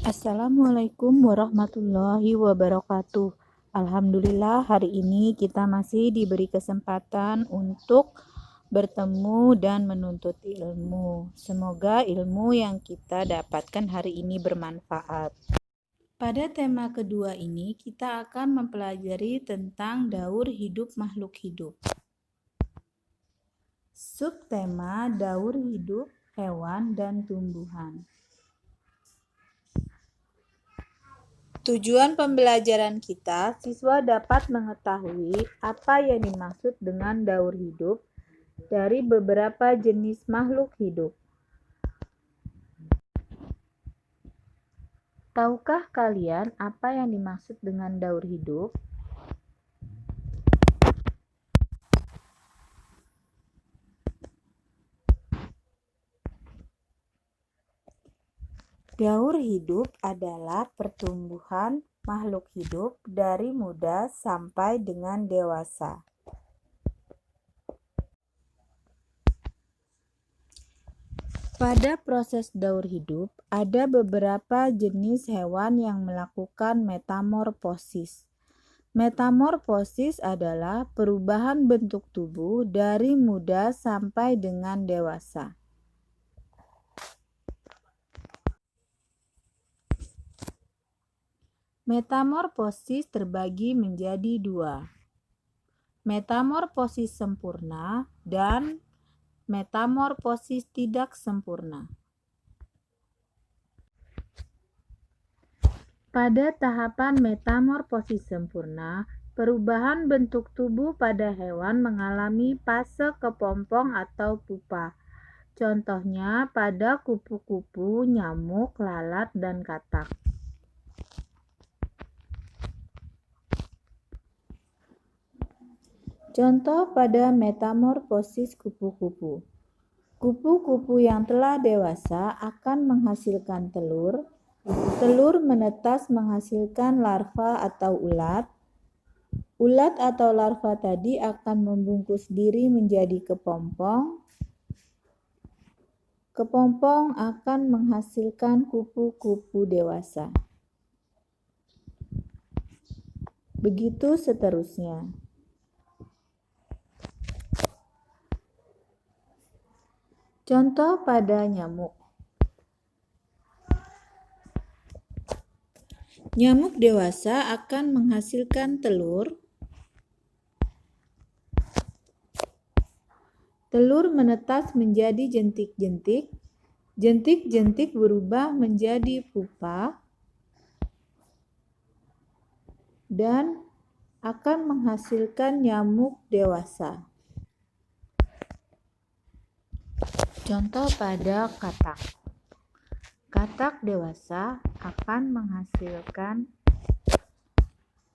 Assalamualaikum warahmatullahi wabarakatuh. Alhamdulillah hari ini kita masih diberi kesempatan untuk bertemu dan menuntut ilmu. Semoga ilmu yang kita dapatkan hari ini bermanfaat. Pada tema kedua ini kita akan mempelajari tentang daur hidup makhluk hidup. Subtema daur hidup hewan dan tumbuhan. Tujuan pembelajaran kita, siswa dapat mengetahui apa yang dimaksud dengan daur hidup dari beberapa jenis makhluk hidup. Tahukah kalian apa yang dimaksud dengan daur hidup? Daur hidup adalah pertumbuhan makhluk hidup dari muda sampai dengan dewasa. Pada proses daur hidup, ada beberapa jenis hewan yang melakukan metamorfosis. Metamorfosis adalah perubahan bentuk tubuh dari muda sampai dengan dewasa. Metamorfosis terbagi menjadi dua, metamorfosis sempurna dan metamorfosis tidak sempurna. Pada tahapan metamorfosis sempurna, perubahan bentuk tubuh pada hewan mengalami fase kepompong atau pupa. Contohnya pada kupu-kupu, nyamuk, lalat, dan katak. Contoh pada metamorfosis kupu-kupu. Kupu-kupu yang telah dewasa akan menghasilkan telur. Telur menetas menghasilkan larva atau ulat. Ulat atau larva tadi akan membungkus diri menjadi kepompong. Kepompong akan menghasilkan kupu-kupu dewasa. Begitu seterusnya. Contoh pada nyamuk. Nyamuk dewasa akan menghasilkan telur. Telur menetas menjadi jentik-jentik. Jentik-jentik berubah menjadi pupa dan akan menghasilkan nyamuk dewasa. Contoh pada katak. Katak dewasa akan menghasilkan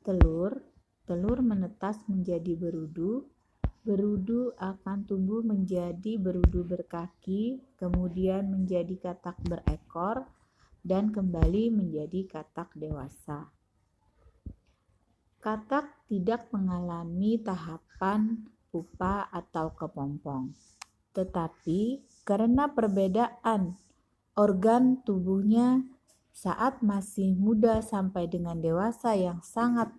telur. Telur menetas menjadi berudu. Berudu akan tumbuh menjadi berudu berkaki, kemudian menjadi katak berekor, dan kembali menjadi katak dewasa. Katak tidak mengalami tahapan pupa atau kepompong, tetapi karena perbedaan organ tubuhnya saat masih muda sampai dengan dewasa yang sangat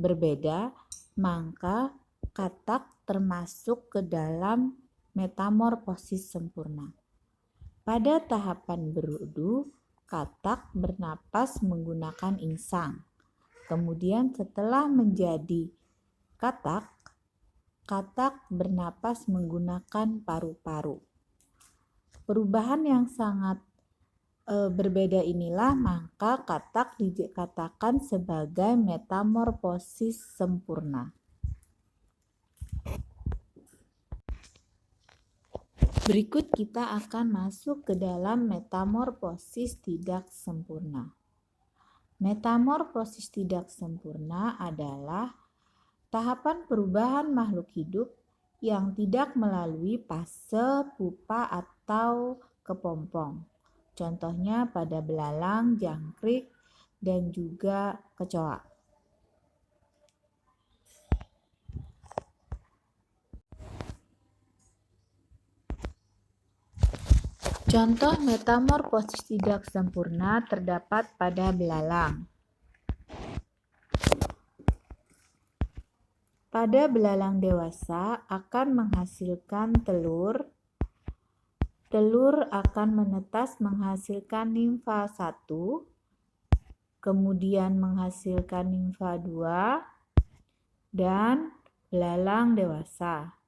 berbeda, maka katak termasuk ke dalam metamorfosis sempurna. Pada tahapan berudu, katak bernapas menggunakan insang. Kemudian setelah menjadi katak, katak bernapas menggunakan paru-paru. Perubahan yang sangat berbeda inilah maka katak dikatakan sebagai metamorfosis sempurna. Berikut kita akan masuk ke dalam metamorfosis tidak sempurna. Metamorfosis tidak sempurna adalah tahapan perubahan makhluk hidup yang tidak melalui fase pupa atau kepompong. Contohnya pada belalang, jangkrik, dan juga kecoa. Contoh metamorfosis tidak sempurna terdapat pada belalang. Pada belalang dewasa akan menghasilkan telur. Telur akan menetas menghasilkan nimfa 1, kemudian menghasilkan nimfa 2, dan belalang dewasa.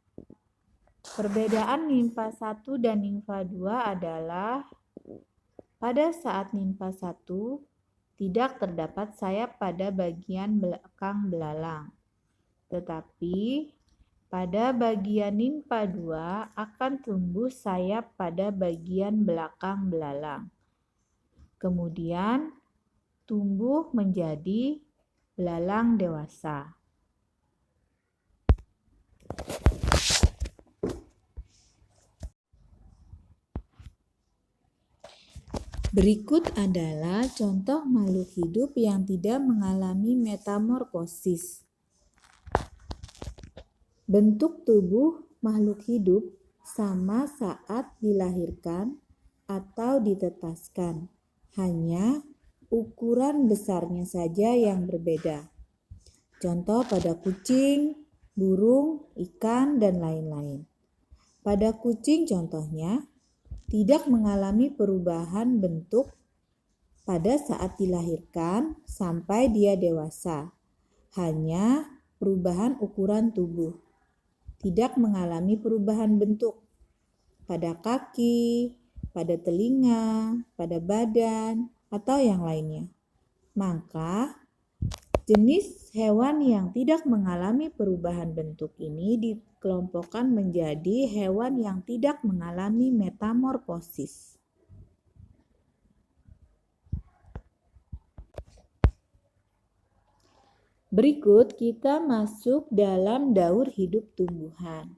Perbedaan nimfa 1 dan nimfa 2 adalah pada saat nimfa 1 tidak terdapat sayap pada bagian belakang belalang. Tetapi pada bagian nimfa 2 akan tumbuh sayap pada bagian belakang belalang. Kemudian tumbuh menjadi belalang dewasa. Berikut adalah contoh makhluk hidup yang tidak mengalami metamorfosis. Bentuk tubuh makhluk hidup sama saat dilahirkan atau ditetaskan, hanya ukuran besarnya saja yang berbeda. Contoh pada kucing, burung, ikan, dan lain-lain. Pada kucing contohnya, tidak mengalami perubahan bentuk pada saat dilahirkan sampai dia dewasa, hanya perubahan ukuran tubuh. Tidak mengalami perubahan bentuk pada kaki, pada telinga, pada badan, atau yang lainnya. Maka, jenis hewan yang tidak mengalami perubahan bentuk ini dikelompokkan menjadi hewan yang tidak mengalami metamorfosis. Berikut kita masuk dalam daur hidup tumbuhan.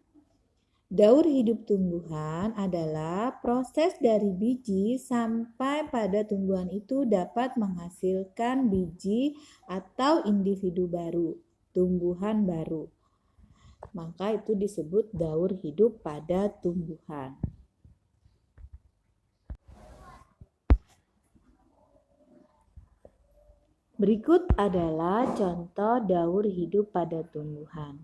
Daur hidup tumbuhan adalah proses dari biji sampai pada tumbuhan itu dapat menghasilkan biji atau individu baru, tumbuhan baru. Maka itu disebut daur hidup pada tumbuhan. Berikut adalah contoh daur hidup pada tumbuhan.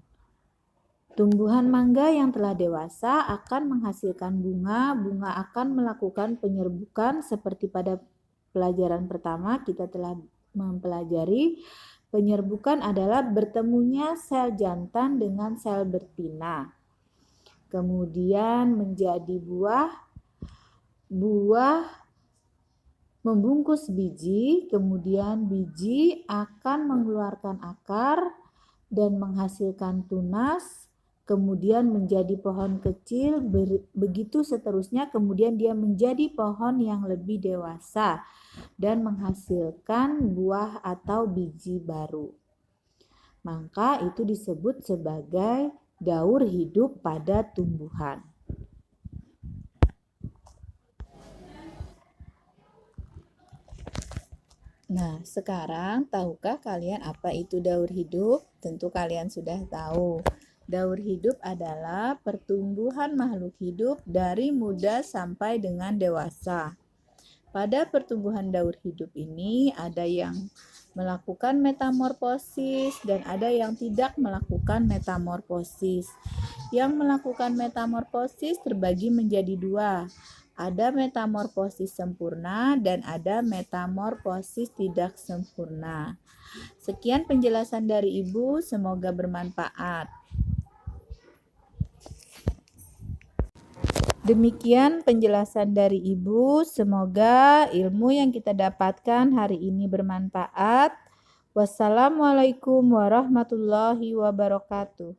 Tumbuhan mangga yang telah dewasa akan menghasilkan bunga. Bunga akan melakukan penyerbukan seperti pada pelajaran pertama kita telah mempelajari. Penyerbukan adalah bertemunya sel jantan dengan sel betina. Kemudian menjadi buah. Buah membungkus biji, kemudian biji akan mengeluarkan akar dan menghasilkan tunas. Kemudian menjadi pohon kecil, begitu seterusnya, kemudian dia menjadi pohon yang lebih dewasa dan menghasilkan buah atau biji baru. Maka itu disebut sebagai daur hidup pada tumbuhan. Nah, sekarang tahukah kalian apa itu daur hidup? Tentu kalian sudah tahu. Daur hidup adalah pertumbuhan makhluk hidup dari muda sampai dengan dewasa. Pada pertumbuhan daur hidup ini ada yang melakukan metamorfosis dan ada yang tidak melakukan metamorfosis. Yang melakukan metamorfosis terbagi menjadi dua. Ada metamorfosis sempurna dan ada metamorfosis tidak sempurna. Sekian penjelasan dari Ibu, semoga bermanfaat. Demikian penjelasan dari Ibu, semoga ilmu yang kita dapatkan hari ini bermanfaat. Wassalamualaikum warahmatullahi wabarakatuh.